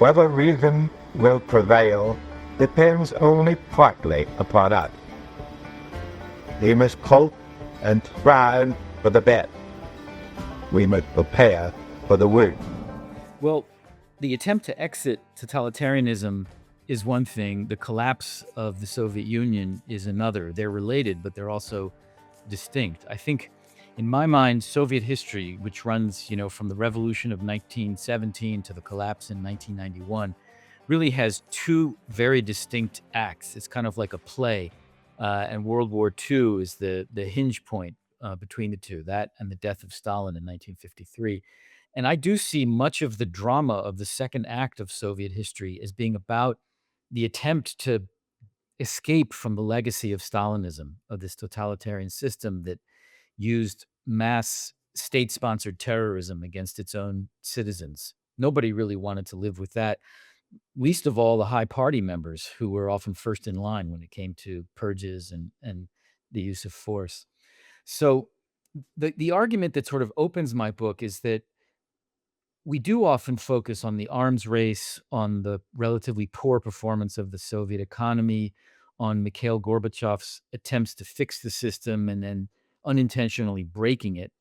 Whether reason will prevail depends only partly upon us. We must hope and strive for the best. We must prepare for the worst. Well, the attempt to exit totalitarianism is one thing. The collapse of the Soviet Union is another. They're related, but they're also distinct. I think, in my mind, Soviet history, which runs, from the revolution of 1917 to the collapse in 1991, really has two very distinct acts. It's kind of like a play, and World War II is the hinge point between the two. That and the death of Stalin in 1953. And I do see much of the drama of the second act of Soviet history as being about the attempt to escape from the legacy of Stalinism, of this totalitarian system that used mass state-sponsored terrorism against its own citizens. Nobody really wanted to live with that, least of all the high party members who were often first in line when it came to purges and the use of force. So the argument that sort of opens my book is that we do often focus on the arms race, on the relatively poor performance of the Soviet economy, on Mikhail Gorbachev's attempts to fix the system and then unintentionally breaking it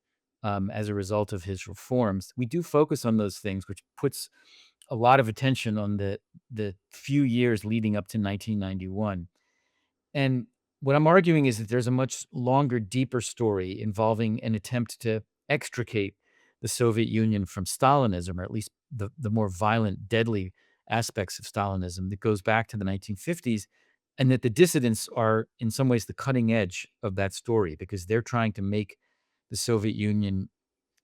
as a result of his reforms. We do focus on those things, which puts a lot of attention on the few years leading up to 1991. And what I'm arguing is that there's a much longer, deeper story involving an attempt to extricate the Soviet Union from Stalinism, or at least the more violent, deadly aspects of Stalinism that goes back to the 1950s, and that the dissidents are in some ways the cutting edge of that story because they're trying to make the Soviet Union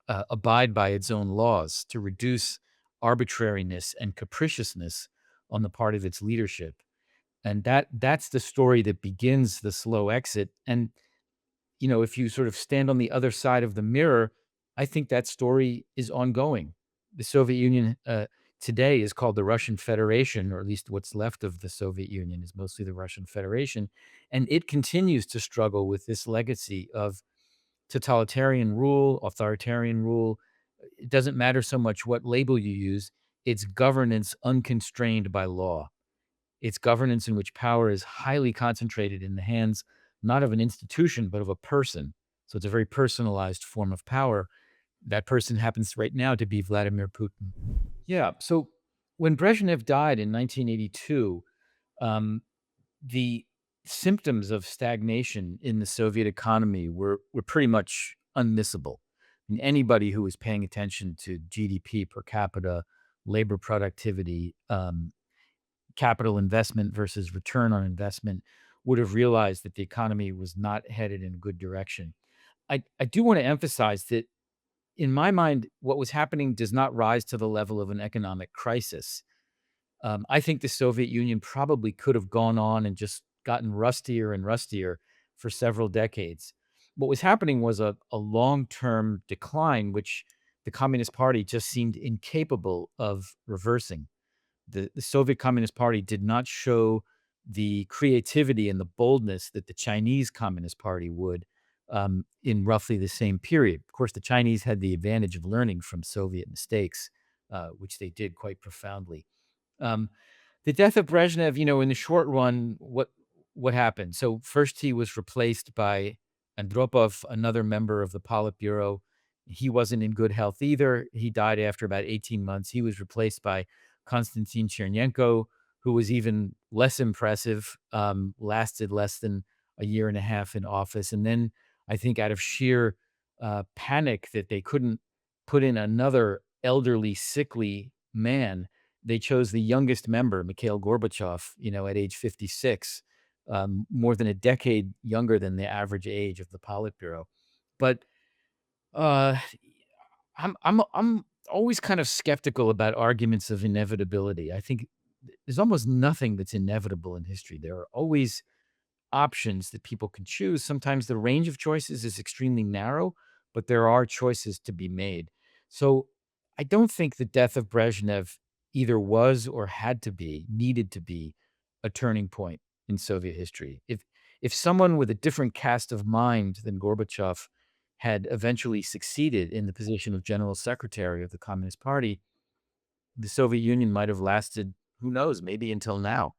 abide by its own laws to reduce arbitrariness and capriciousness on the part of its leadership. And that's the story that begins the slow exit. And, if you sort of stand on the other side of the mirror, I think that story is ongoing. The Soviet Union today is called the Russian Federation, or at least what's left of the Soviet Union is mostly the Russian Federation. And it continues to struggle with this legacy of totalitarian rule, authoritarian rule. It doesn't matter so much what label you use, it's governance unconstrained by law. It's governance in which power is highly concentrated in the hands, not of an institution, but of a person. So it's a very personalized form of power. That person happens right now to be Vladimir Putin. Yeah. So when Brezhnev died in 1982, the symptoms of stagnation in the Soviet economy were pretty much unmissable. And anybody who was paying attention to GDP per capita, labor productivity, capital investment versus return on investment would have realized that the economy was not headed in a good direction. I do want to emphasize that in my mind, what was happening does not rise to the level of an economic crisis. I think the Soviet Union probably could have gone on and just gotten rustier and rustier for several decades. What was happening was a long-term decline, which the Communist Party just seemed incapable of reversing. The Soviet Communist Party did not show the creativity and the boldness that the Chinese Communist Party would in roughly the same period. Of course, the Chinese had the advantage of learning from Soviet mistakes, which they did quite profoundly. Um, the death of Brezhnev, in the short run, what happened? So first he was replaced by Andropov, another member of the Politburo. He wasn't in good health either. He died after about 18 months. He was replaced by Konstantin Chernenko, who was even less impressive, lasted less than a year and a half in office. And then I think out of sheer panic that they couldn't put in another elderly, sickly man, they chose the youngest member, Mikhail Gorbachev, at age 56, more than a decade younger than the average age of the Politburo. But uh, I'm always kind of skeptical about arguments of inevitability. I think there's almost nothing that's inevitable in history. There are always options that people can choose. Sometimes the range of choices is extremely narrow, but there are choices to be made. So I don't think the death of Brezhnev either was or had to be, needed to be a turning point in Soviet history. If someone with a different cast of mind than Gorbachev had eventually succeeded in the position of general secretary of the Communist Party, the Soviet Union might have lasted, who knows, maybe until now.